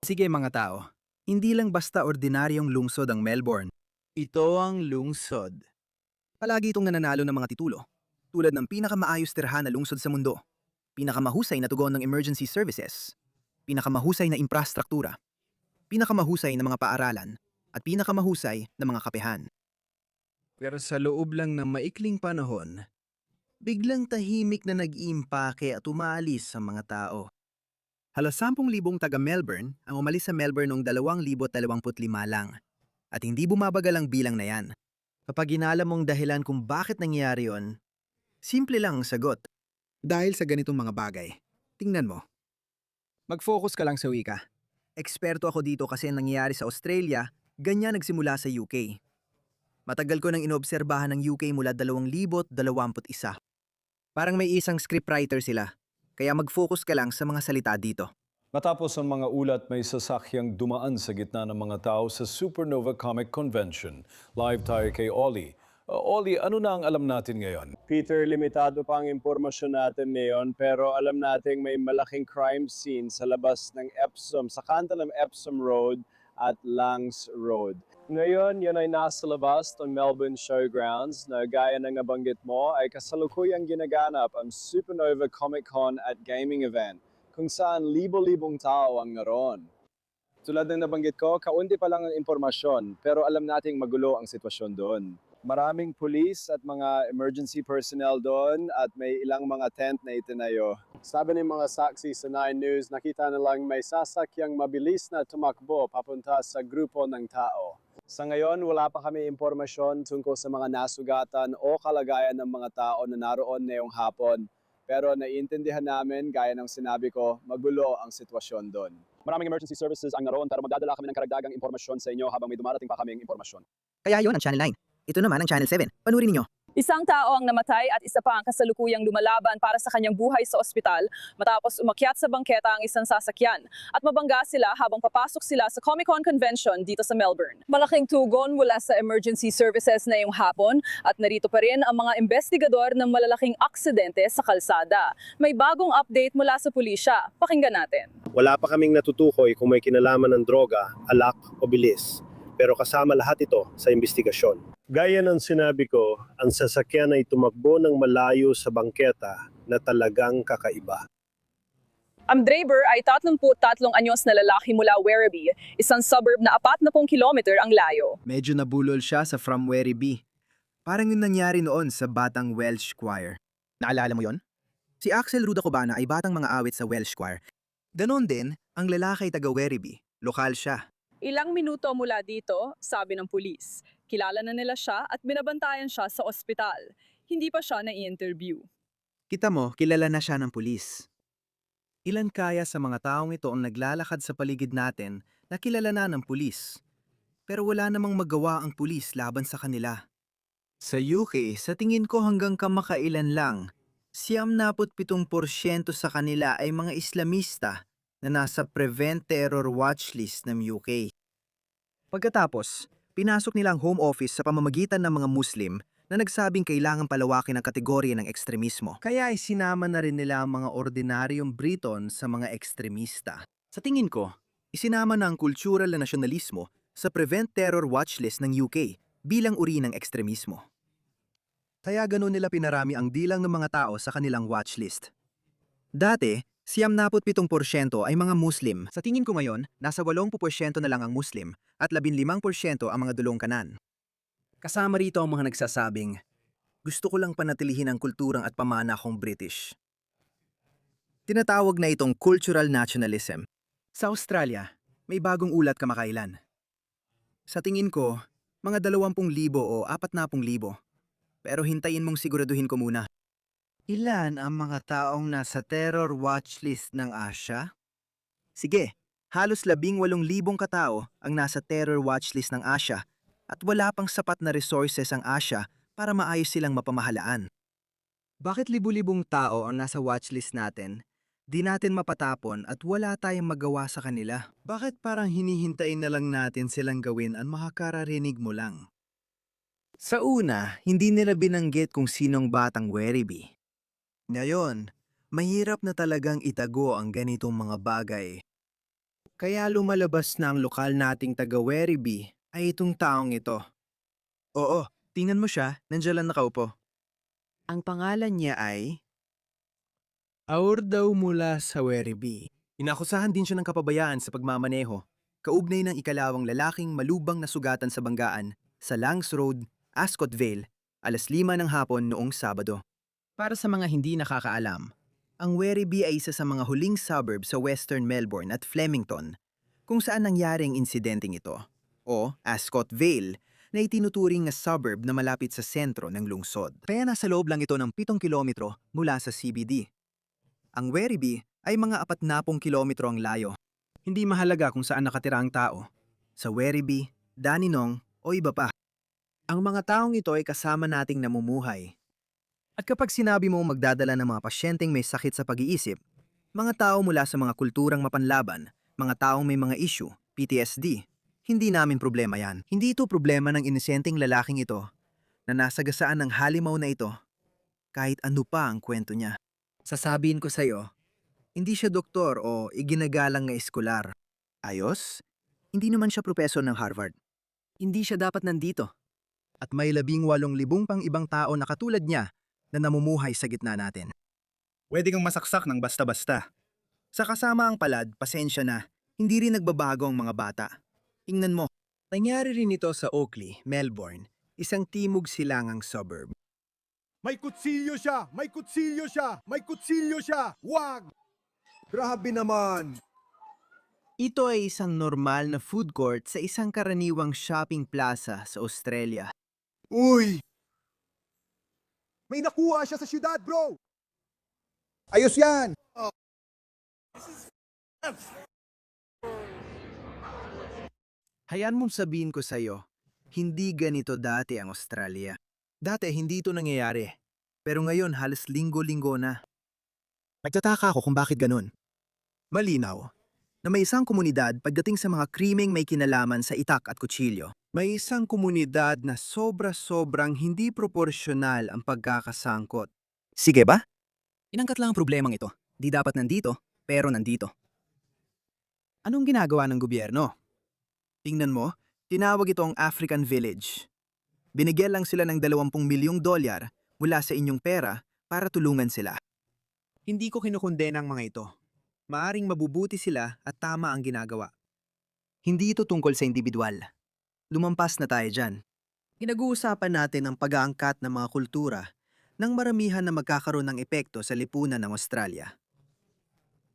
Sige mga tao, hindi lang basta ordinaryong lungsod ang Melbourne. Ito ang lungsod. Palagi itong nananalo ng mga titulo, tulad ng pinakamaayos tirahan na lungsod sa mundo, pinakamahusay na tugon ng emergency services, pinakamahusay na infrastruktura, pinakamahusay na mga paaralan, at pinakamahusay na mga kapehan. Pero sa loob lang ng maikling panahon, biglang tahimik na nag-iimpake at umaalis sa mga tao. Halos 10,000 taga-Melbourne ang umalis sa Melbourne noong 2025 lang. At hindi bumabagal ang bilang na yan. Kapag inalam mong dahilan kung bakit nangyari yon, simple lang ang sagot. Dahil sa ganitong mga bagay. Tingnan mo. Mag-focus ka lang sa wika. Eksperto ako dito kasi nangyayari sa Australia, ganyan nagsimula sa UK. Matagal ko nang inobserbahan ng UK mula 2021. Parang may isang scriptwriter sila. Kaya mag-focus ka lang sa mga salita dito. Matapos ang mga ulat, may sasakyang dumaan sa gitna ng mga tao sa Supernova Comic Convention. Live tayo kay Ollie. Ollie, ano na ang alam natin ngayon? Peter, limitado pa ang impormasyon natin ngayon pero alam nating may malaking crime scene sa labas ng Epsom, sa kanto ng Epsom Road at Langs Road. Ngayon, yan ay nasa labas ng Melbourne Showgrounds na gaya ng nabanggit mo ay kasalukuyang ginaganap ang Supernova Comic Con at Gaming event kung saan libo-libong tao ang naroon. Tulad ng nabanggit ko, kaunti pa lang ang impormasyon pero alam nating magulo ang sitwasyon doon. Maraming pulis at mga emergency personnel doon at may ilang mga tent na itinayo. Sabi ng mga saksi sa 9 News, nakita nilang may sasakyang mabilis na tumakbo papunta sa grupo ng tao. Sa ngayon, wala pa kami impormasyon tungkol sa mga nasugatan o kalagayan ng mga tao na naroon ngayong hapon. Pero naiintindihan namin, gaya ng sinabi ko, magulo ang sitwasyon doon. Maraming emergency services ang naroon pero magdadala kami ng karagdagang impormasyon sa inyo habang may dumarating pa kaming impormasyon. Kaya yon ang Channel 9. Ito naman ang Channel 7. Panurin ninyo. Isang tao ang namatay at isa pa ang kasalukuyang lumalaban para sa kanyang buhay sa ospital matapos umakyat sa bangketa ang isang sasakyan at mabangga sila habang papasok sila sa Comic-Con Convention dito sa Melbourne. Malaking tugon mula sa emergency services na iyong hapon at narito pa rin ang mga investigador ng malalaking aksidente sa kalsada. May bagong update mula sa pulisya. Pakinggan natin. Wala pa kaming natutukoy kung may kinalaman ng droga, alak o bilis. Pero kasama lahat ito sa investigasyon. Gaya ng sinabi ko, ang sasakyan ay tumakbo ng malayo sa bangketa na talagang kakaiba. Ang driver ay 33 anyos na lalaki mula Werribee, isang suburb na 40 kilometer ang layo. Medyo nabulol siya sa From Werribee. Parang yung nangyari noon sa Batang Welsh Choir. Naalala mo yon? Si Axel Ruda Cubana ay batang mga awit sa Welsh Choir. Ganon din, ang lalaki ay taga Werribee. Lokal siya. Ilang minuto mula dito, sabi ng pulis. Kilala na nila siya at binabantayan siya sa ospital. Hindi pa siya na-i-interview. Kita mo, kilala na siya ng pulis. Ilan kaya sa mga taong ito ang naglalakad sa paligid natin na kilala na ng pulis? Pero wala namang magawa ang pulis laban sa kanila. Sa UK, sa tingin ko hanggang kamakailan lang, 97% sa kanila ay mga Islamista na nasa Prevent Terror Watchlist ng UK. Pagkatapos, pinasok nila ang Home Office sa pamamagitan ng mga Muslim na nagsabing kailangan palawakin ang kategorya ng ekstremismo. Kaya ay sinama na rin nila ang mga ordinaryong Briton sa mga ekstremista. Sa tingin ko, isinama na ang kultural na nasyonalismo sa Prevent Terror Watchlist ng UK bilang uri ng ekstremismo. Kaya ganoon nila pinarami ang bilang ng mga tao sa kanilang watchlist. Dati, 97% ay mga Muslim. Sa tingin ko ngayon, nasa 80% na lang ang Muslim at 15% ang mga dulong kanan. Kasama rito ang mga nagsasabing, gusto ko lang panatilihin ang kulturang at pamana kong British. Tinatawag na itong cultural nationalism. Sa Australia, may bagong ulat kamakailan. Sa tingin ko, mga 20,000 o 40,000. Pero hintayin mong siguraduhin ko muna. Ilan ang mga taong nasa terror watchlist ng Asia? Sige, halos 18,000 katao ang nasa terror watchlist ng Asia at wala pang sapat na resources ang Asia para maayos silang mapamahalaan. Bakit libu-libong tao ang nasa watchlist natin? Di natin mapatapon at wala tayong magawa sa kanila. Bakit parang hinihintayin na lang natin silang gawin ang makakararinig mo lang? Sa una, hindi nila binanggit kung sinong batang Werribee. Ngayon, mahirap na talagang itago ang ganitong mga bagay. Kaya lumalabas na ang lokal nating taga Werribee ay itong taong ito. Oo, tingnan mo siya, nandiyan lang nakaupo. Ang pangalan niya ay... Aur daw mula sa Werribee. Inakusahan din siya ng kapabayaan sa pagmamaneho. Kaugnay ng ikalawang lalaking malubang na sugatan sa banggaan sa Langs Road, Ascot Vale, 5:00 ng hapon noong Sabado. Para sa mga hindi nakakaalam, ang Werribee ay isa sa mga huling suburb sa Western Melbourne at Flemington, kung saan nangyari ang insidenteng ito, o Ascot Vale, na itinuturing na suburb na malapit sa sentro ng lungsod. Kaya nasa loob lang ito ng 7 kilometro mula sa CBD. Ang Werribee ay mga 40 kilometro ang layo. Hindi mahalaga kung saan nakatira ang tao, sa Werribee, Dandenong o iba pa. Ang mga taong ito ay kasama nating namumuhay. At kapag sinabi mo magdadala ng mga pasyenteng may sakit sa pag-iisip, mga tao mula sa mga kulturang mapanlaban, mga taong may mga issue, PTSD, hindi namin problema yan. Hindi ito problema ng inosenteng lalaking ito na nasagasaan ng halimaw na ito kahit ano pa ang kwento niya. Sasabihin ko sa'yo, hindi siya doktor o iginagalang na eskular. Ayos? Hindi naman siya propesor ng Harvard. Hindi siya dapat nandito. At may 18,000 pang ibang tao na katulad niya na namumuhay sa gitna natin. Pwede kang masaksak ng basta-basta. Sa kasama ang palad, pasensya na, hindi rin nagbabago ang mga bata. Tingnan mo, nangyari rin ito sa Oakley, Melbourne, isang timog silangang suburb. May kutsilyo siya! May kutsilyo siya! May kutsilyo siya! Wag! Grabe naman! Ito ay isang normal na food court sa isang karaniwang shopping plaza sa Australia. Uy! May nakuha siya sa syudad, bro! Ayos yan! Hayaan mong sabihin ko sa'yo, hindi ganito dati ang Australia. Dati hindi ito nangyayari, pero ngayon halos linggo-linggo na. Nagtataka ako kung bakit ganun. Malinaw, na may isang komunidad pagdating sa mga krimeng may kinalaman sa itak at kutsilyo. May isang komunidad na sobra-sobrang hindi proporsyonal ang pagkakasangkot. Sige ba? Inangkat lang ang problemang ito. Di dapat nandito, pero nandito. Anong ginagawa ng gobyerno? Tingnan mo, tinawag ito ang African Village. Binigyan lang sila ng $20 milyong mula sa inyong pera para tulungan sila. Hindi ko kinukondena ang mga ito. Maaring mabubuti sila at tama ang ginagawa. Hindi ito tungkol sa individual. Lumampas na tayo dyan. Pinag-uusapan natin ang pag-aangkat ng mga kultura ng maramihan na magkakaroon ng epekto sa lipunan ng Australia.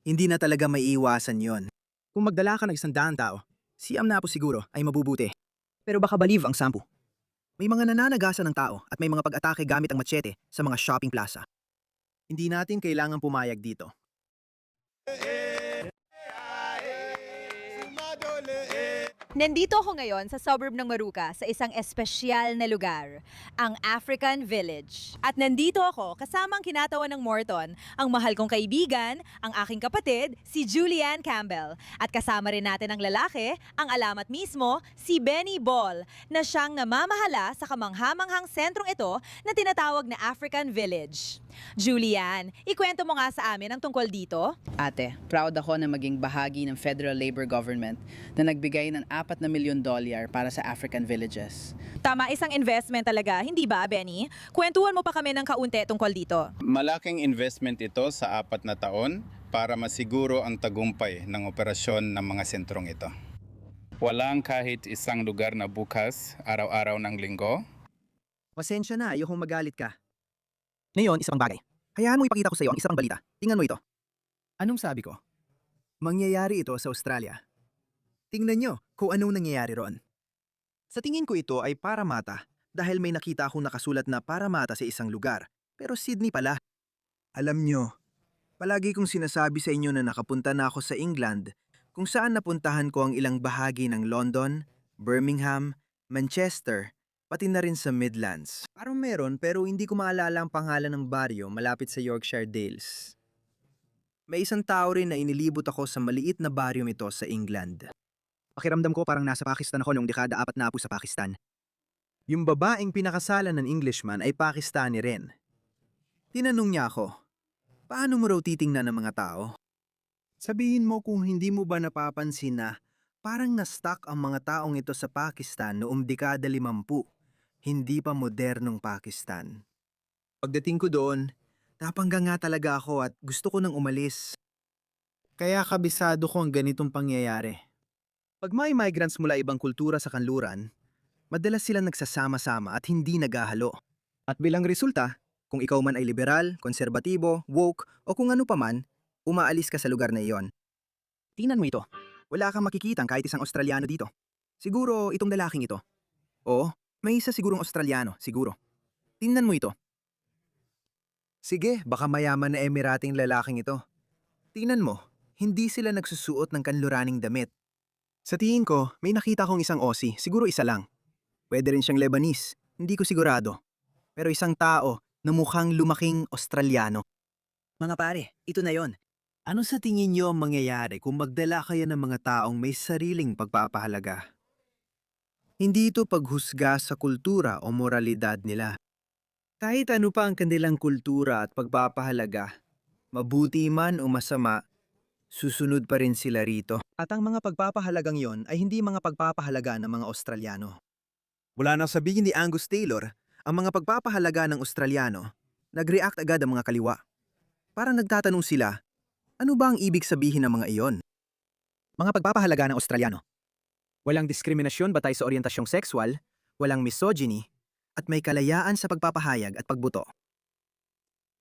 Hindi na talaga may iwasan yon. Kung magdala ka ng 100 tao, siyam na po siguro ay mabubuti. Pero baka balieve ang 10. May mga nananagasan ng tao at may mga pag-atake gamit ang machete sa mga shopping plaza. Hindi natin kailangang pumayag dito. Nandito ako ngayon sa suburb ng Maruka sa isang espesyal na lugar, ang African Village. At nandito ako kasama ang kinatawan ng Morton, ang mahal kong kaibigan, ang aking kapatid, si Julianne Campbell. At kasama rin natin ang lalaki, ang alamat mismo, si Benny Ball, na siyang namamahala sa kamanghamanghang sentrong ito na tinatawag na African Village. Julianne, ikwento mo nga sa amin ang tungkol dito. Ate, proud ako na maging bahagi ng Federal Labor Government na nagbigay ng $4 na milyon para sa African villages. Tama, isang investment talaga, hindi ba, Benny? Kwentuhan mo pa kami ng kaunti tungkol dito. Malaking investment ito sa 4 na taon para masiguro ang tagumpay ng operasyon ng mga sentrong ito. Walang kahit isang lugar na bukas, araw-araw ng linggo. Pasensya na, ayokong magalit ka. Ngayon, isa pang bagay. Hayaan mo ipakita ko sa iyo ang isa pang balita. Tingnan mo ito. Anong sabi ko? Mangyayari ito sa Australia. Tingnan nyo kung anong nangyayari roon. Sa tingin ko ito ay Parramatta dahil may nakita akong nakasulat na Parramatta sa isang lugar. Pero Sydney pala. Alam nyo, palagi kong sinasabi sa inyo na nakapunta na ako sa England kung saan napuntahan ko ang ilang bahagi ng London, Birmingham, Manchester, pati na rin sa Midlands. Parang meron pero hindi ko maalala ang pangalan ng baryo malapit sa Yorkshire Dales. May isang tao rin na inilibot ako sa maliit na baryong ito sa England. Pakiramdam ko parang nasa Pakistan ako noong dekada 40 sa Pakistan. Yung babaeng pinakasalan ng Englishman ay Pakistani rin. Tinanong niya ako, paano mo raw titingnan ng mga tao? Sabihin mo kung hindi mo ba napapansin na parang na-stuck ang mga taong ito sa Pakistan noong dekada 50, hindi pa modernong Pakistan. Pagdating ko doon, napangga nga talaga ako at gusto ko nang umalis. Kaya kabisado ko ang ganitong pangyayari. Pag may migrants mula ibang kultura sa kanluran, madalas sila nagsasama-sama at hindi naghahalo. At bilang resulta, kung ikaw man ay liberal, konserbatibo, woke o kung ano paman, umaalis ka sa lugar na iyon. Tingnan mo ito. Wala kang makikitang kahit isang Australiano dito. Siguro itong lalaking ito. Oo, may isa sigurong Australiano, siguro. Tingnan mo ito. Sige, baka mayaman na Emirating lalaking ito. Tingnan mo, hindi sila nagsusuot ng kanluraning damit. Sa tingin ko, may nakita kong isang Aussie, siguro isa lang. Pwede rin siyang Lebanese, hindi ko sigurado. Pero isang tao na mukhang lumaking Australiano. Mga pare, ito na yon. Ano sa tingin niyo ang mangyayari kung magdala kayo ng mga taong may sariling pagpapahalaga? Hindi ito paghusga sa kultura o moralidad nila. Kahit ano pa ang kanilang kultura at pagpapahalaga, mabuti man o masama, susunod pa rin sila rito. At ang mga pagpapahalagang yon ay hindi mga pagpapahalaga ng mga Australiano. Wala nang sabihin ni Angus Taylor, ang mga pagpapahalaga ng Australiano, nag-react agad ang mga kaliwa. Parang nagtatanong sila, ano ba ang ibig sabihin ng mga iyon? Mga pagpapahalaga ng Australiano. Walang diskriminasyon batay sa orientasyong sexual, walang misogyny, at may kalayaan sa pagpapahayag at pagbuto.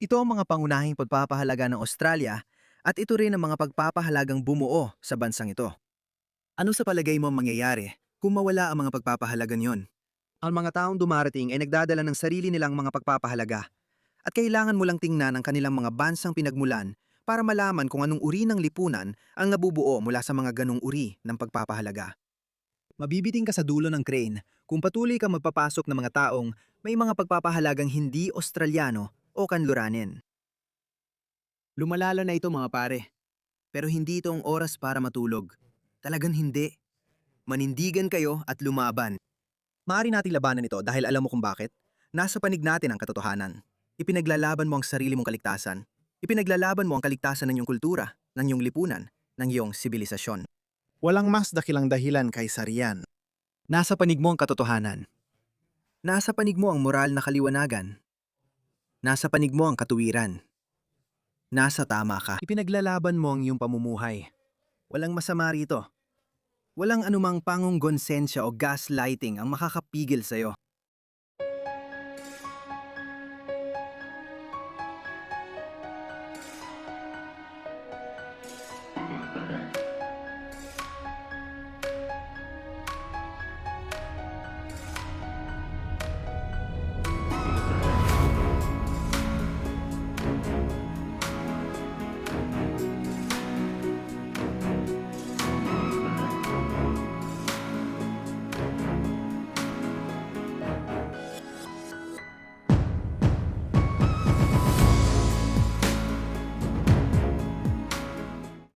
Ito ang mga pangunahing pagpapahalaga ng Australia at ito rin ang mga pagpapahalagang bumuo sa bansang ito. Ano sa palagay mo ang mangyayari kung mawala ang mga pagpapahalagang yon? Ang mga taong dumarating ay nagdadala ng sarili nilang mga pagpapahalaga at kailangan mo lang tingnan ang kanilang mga bansang pinagmulan para malaman kung anong uri ng lipunan ang nabubuo mula sa mga ganong uri ng pagpapahalaga. Mabibiting ka sa dulo ng crane kung patuloy kang magpapasok ng mga taong may mga pagpapahalagang hindi Australiano o kanluranin. Lumalala na ito mga pare, pero hindi ito ang oras para matulog. Talagang hindi. Manindigan kayo at lumaban. Maaari nating labanan ito dahil alam mo kung bakit. Nasa panig natin ang katotohanan. Ipinaglalaban mo ang sarili mong kaligtasan. Ipinaglalaban mo ang kaligtasan ng iyong kultura, ng iyong lipunan, ng iyong sibilisasyon. Walang mas dakilang dahilan kaysa riyan. Nasa panig mo ang katotohanan. Nasa panig mo ang moral na kaliwanagan. Nasa panig mo ang katuwiran. Nasa tama ka. Ipinaglalaban mo ang iyong pamumuhay. Walang masama rito. Walang anumang pangunggonsensya o gaslighting ang makakapigil sa'yo.